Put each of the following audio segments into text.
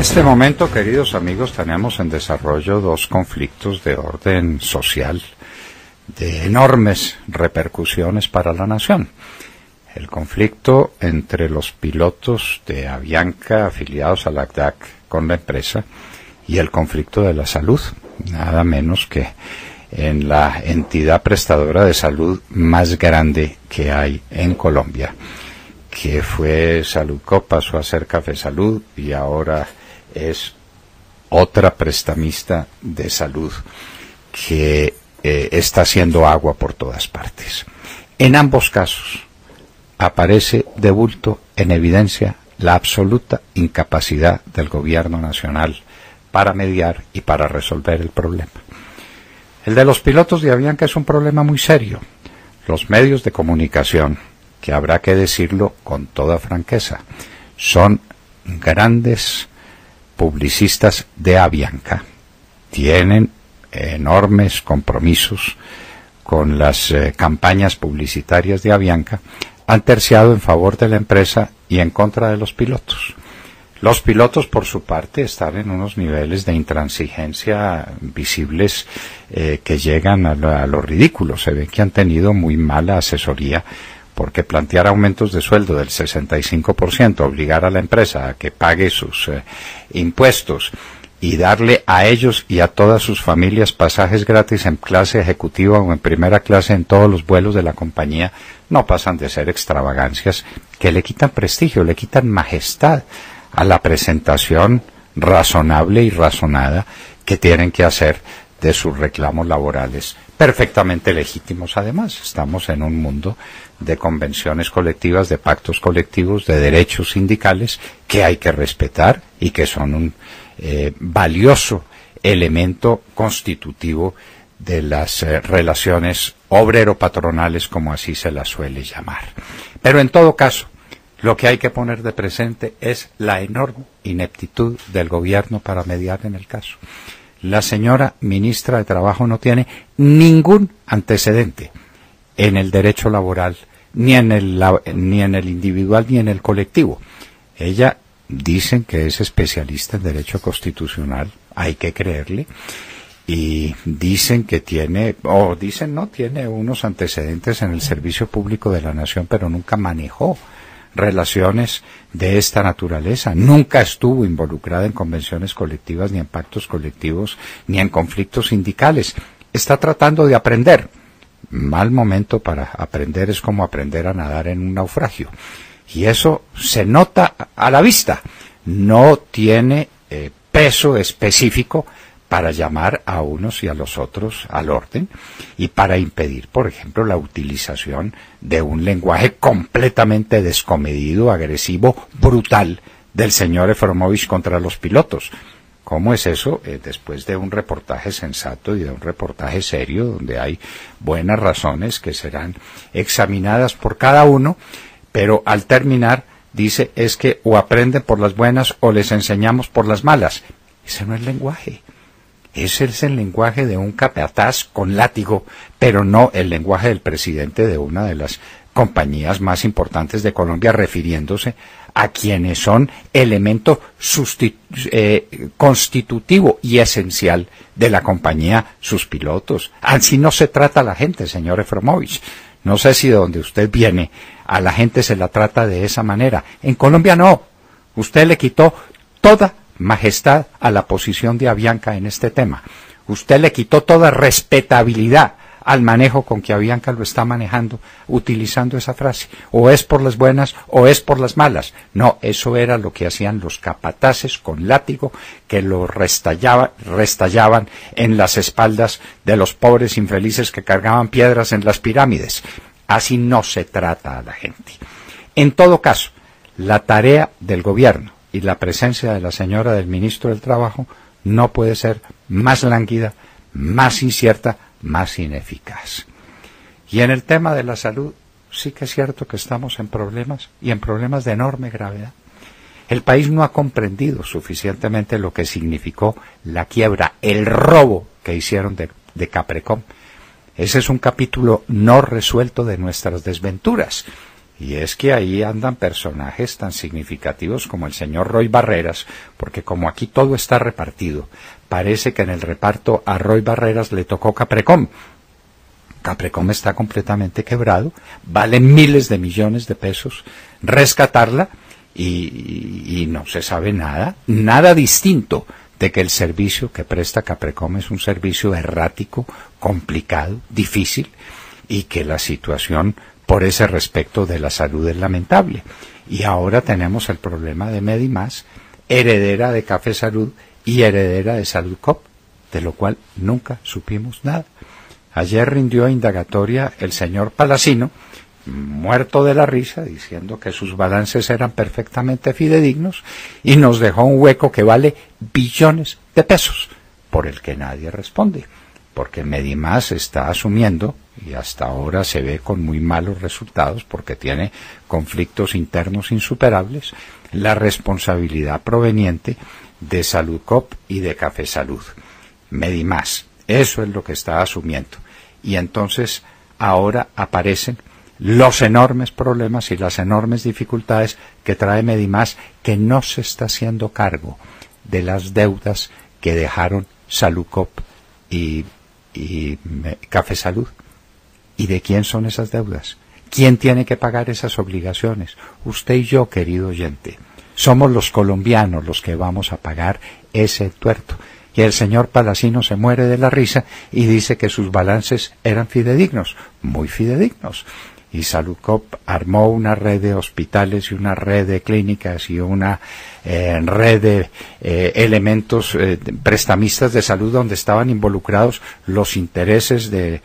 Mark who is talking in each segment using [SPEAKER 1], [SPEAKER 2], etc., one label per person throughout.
[SPEAKER 1] este momento, queridos amigos, tenemos en desarrollo dos conflictos de orden social de enormes repercusiones para la nación. El conflicto entre los pilotos de Avianca afiliados a la ACDAC con la empresa y el conflicto de la salud, nada menos que en la entidad prestadora de salud más grande que hay en Colombia, que fue Saludco, pasó a ser Café Salud y ahora es otra prestamista de salud que está haciendo agua por todas partes. En ambos casos aparece de bulto en evidencia la absoluta incapacidad del gobierno nacional para mediar y para resolver el problema. El de los pilotos de Avianca es un problema muy serio. Los medios de comunicación, que habrá que decirlo con toda franqueza, son grandes publicistas de Avianca. Tienen enormes compromisos con las campañas publicitarias de Avianca, han terciado en favor de la empresa y en contra de los pilotos. Los pilotos, por su parte, están en unos niveles de intransigencia visibles que llegan a lo ridículo. Se ve que han tenido muy mala asesoría, porque plantear aumentos de sueldo del 65%, obligar a la empresa a que pague sus impuestos y darle a ellos y a todas sus familias pasajes gratis en clase ejecutiva o en primera clase en todos los vuelos de la compañía, no pasan de ser extravagancias que le quitan prestigio, le quitan majestad a la presentación razonable y razonada que tienen que hacer de sus reclamos laborales, perfectamente legítimos además. Estamos en un mundo de convenciones colectivas, de pactos colectivos, de derechos sindicales que hay que respetar y que son un valioso elemento constitutivo de las relaciones obrero-patronales, como así se las suele llamar. Pero en todo caso, lo que hay que poner de presente es la enorme ineptitud del gobierno para mediar en el caso. La señora ministra de Trabajo no tiene ningún antecedente en el derecho laboral, ni en el individual ni en el colectivo. Ella dicen que es especialista en derecho constitucional, hay que creerle, y dicen que tiene unos antecedentes en el servicio público de la nación, pero nunca manejó relaciones de esta naturaleza, nunca estuvo involucrada en convenciones colectivas, ni en pactos colectivos, ni en conflictos sindicales. Está tratando de aprender. Mal momento para aprender, es como aprender a nadar en un naufragio. Y eso se nota a la vista. No tiene peso específico para llamar a unos y a los otros al orden y para impedir, por ejemplo, la utilización de un lenguaje completamente descomedido, agresivo, brutal del señor Efromovich contra los pilotos. ¿Cómo es eso? Después de un reportaje sensato y de un reportaje serio, donde hay buenas razones que serán examinadas por cada uno, pero al terminar dice es que o aprenden por las buenas o les enseñamos por las malas. Ese no es lenguaje. Ese es el lenguaje de un capataz con látigo, pero no el lenguaje del presidente de una de las compañías más importantes de Colombia, refiriéndose a quienes son elemento constitutivo y esencial de la compañía, sus pilotos. Así no se trata a la gente, señor Efromovich. No sé si de donde usted viene a la gente se la trata de esa manera. En Colombia no. Usted le quitó toda majestad a la posición de Avianca en este tema. Usted le quitó toda respetabilidad al manejo con que Avianca lo está manejando, utilizando esa frase. O es por las buenas o es por las malas. No, eso era lo que hacían los capataces con látigo que lo restallaban en las espaldas de los pobres infelices que cargaban piedras en las pirámides. Así no se trata a la gente. En todo caso, la tarea del gobierno y la presencia de la señora del ministro del Trabajo no puede ser más lánguida, más incierta, más ineficaz. Y en el tema de la salud, sí que es cierto que estamos en problemas, y en problemas de enorme gravedad. El país no ha comprendido suficientemente lo que significó la quiebra, el robo que hicieron de Caprecom. Ese es un capítulo no resuelto de nuestras desventuras. Y es que ahí andan personajes tan significativos como el señor Roy Barreras, porque como aquí todo está repartido, parece que en el reparto a Roy Barreras le tocó Caprecom. Caprecom está completamente quebrado, vale miles de millones de pesos rescatarla y no se sabe nada distinto de que el servicio que presta Caprecom es un servicio errático, complicado, difícil, y que la situación por ese respecto de la salud es lamentable. Y ahora tenemos el problema de Medimás, heredera de Café Salud y heredera de Saludcop, de lo cual nunca supimos nada. Ayer rindió indagatoria el señor Palacino, muerto de la risa, diciendo que sus balances eran perfectamente fidedignos, y nos dejó un hueco que vale billones de pesos, por el que nadie responde, porque Medimás está asumiendo, y hasta ahora se ve con muy malos resultados, porque tiene conflictos internos insuperables, la responsabilidad proveniente de Saludcop y de Café Salud. Medimás, eso es lo que está asumiendo. Y entonces ahora aparecen los enormes problemas y las enormes dificultades que trae Medimás, que no se está haciendo cargo de las deudas que dejaron Saludcop y Café Salud. ¿Y de quién son esas deudas? ¿Quién tiene que pagar esas obligaciones? Usted y yo, querido oyente. Somos los colombianos los que vamos a pagar ese tuerto. Y el señor Palacino se muere de la risa y dice que sus balances eran fidedignos, muy fidedignos. Y Saludcop armó una red de hospitales y una red de clínicas y una red de elementos prestamistas de salud donde estaban involucrados los intereses de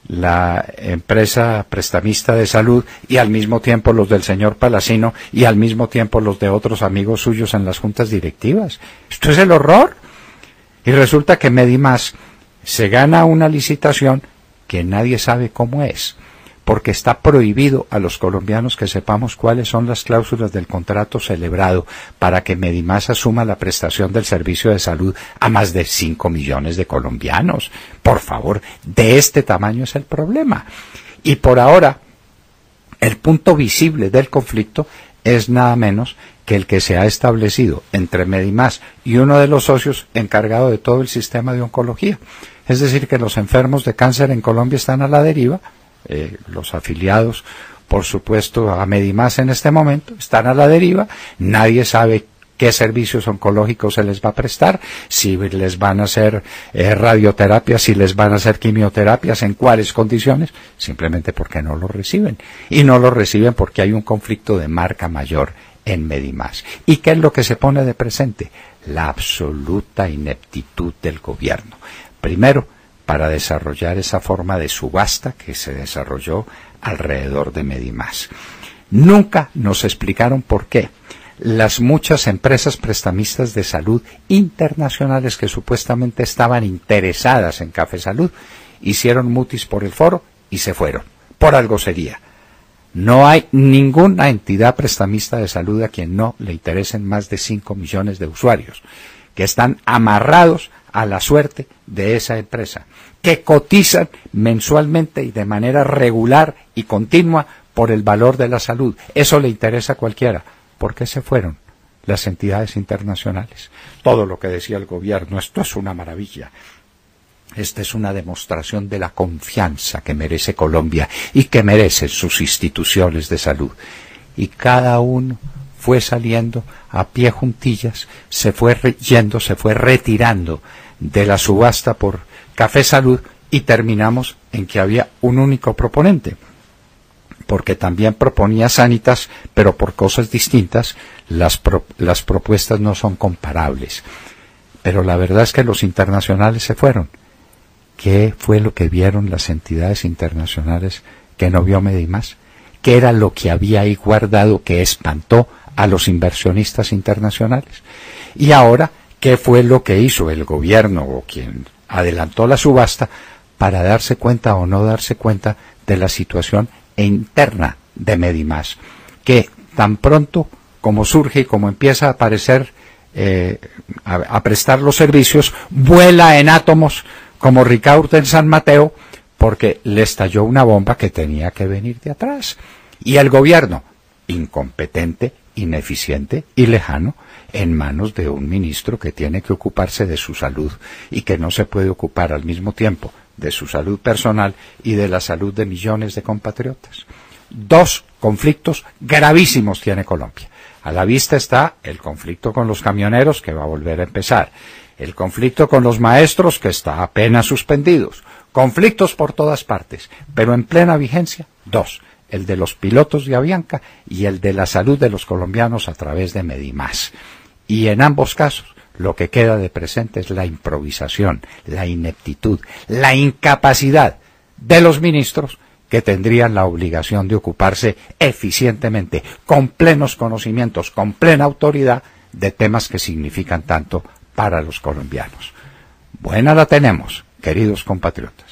[SPEAKER 1] la empresa prestamista de salud y al mismo tiempo los del señor Palacino y al mismo tiempo los de otros amigos suyos en las juntas directivas. Esto es el horror. Y resulta que Medimás se gana una licitación que nadie sabe cómo es, porque está prohibido a los colombianos que sepamos cuáles son las cláusulas del contrato celebrado para que Medimás asuma la prestación del servicio de salud a más de 5 millones de colombianos. Por favor, de este tamaño es el problema. Y por ahora, el punto visible del conflicto es nada menos que el que se ha establecido entre Medimás y uno de los socios encargado de todo el sistema de oncología. Es decir, que los enfermos de cáncer en Colombia están a la deriva, los afiliados, por supuesto, a Medimás en este momento, están a la deriva, nadie sabe qué servicios oncológicos se les va a prestar, si les van a hacer radioterapias, si les van a hacer quimioterapias, en cuáles condiciones, simplemente porque no lo reciben. Y no lo reciben porque hay un conflicto de marca mayor en Medimás. ¿Y qué es lo que se pone de presente? La absoluta ineptitud del gobierno. Primero, para desarrollar esa forma de subasta que se desarrolló alrededor de Medimás. Nunca nos explicaron por qué las muchas empresas prestamistas de salud internacionales que supuestamente estaban interesadas en Café Salud hicieron mutis por el foro y se fueron. Por algo sería. No hay ninguna entidad prestamista de salud a quien no le interesen más de 5 millones de usuarios, que están amarrados a la suerte de esa empresa, que cotizan mensualmente y de manera regular y continua por el valor de la salud. Eso le interesa a cualquiera. ¿Por qué se fueron las entidades internacionales? Todo lo que decía el gobierno, esto es una maravilla. Esta es una demostración de la confianza que merece Colombia y que merecen sus instituciones de salud. Y cada uno fue saliendo a pie juntillas, se fue yendo, se fue retirando de la subasta por Café Salud y terminamos en que había un único proponente, porque también proponía Sanitas, pero por cosas distintas, las propuestas no son comparables. Pero la verdad es que los internacionales se fueron. ¿Qué fue lo que vieron las entidades internacionales que no vio Medimás? ¿Qué era lo que había ahí guardado que espantó a los inversionistas internacionales? Y ahora, ¿qué fue lo que hizo el gobierno o quien adelantó la subasta para darse cuenta o no darse cuenta de la situación interna de Medimás? Que tan pronto como surge y como empieza a aparecer, a prestar los servicios, vuela en átomos como Ricaurte en San Mateo, porque le estalló una bomba que tenía que venir de atrás. Y el gobierno, incompetente, ineficiente y lejano, en manos de un ministro que tiene que ocuparse de su salud y que no se puede ocupar al mismo tiempo de su salud personal y de la salud de millones de compatriotas. 2 conflictos gravísimos tiene Colombia. A la vista está el conflicto con los camioneros, que va a volver a empezar, el conflicto con los maestros, que está apenas suspendidos, conflictos por todas partes, pero en plena vigencia, 2, el de los pilotos de Avianca y el de la salud de los colombianos a través de Medimás. Y en ambos casos, lo que queda de presente es la improvisación, la ineptitud, la incapacidad de los ministros que tendrían la obligación de ocuparse eficientemente, con plenos conocimientos, con plena autoridad, de temas que significan tanto para los colombianos. Buena la tenemos, queridos compatriotas.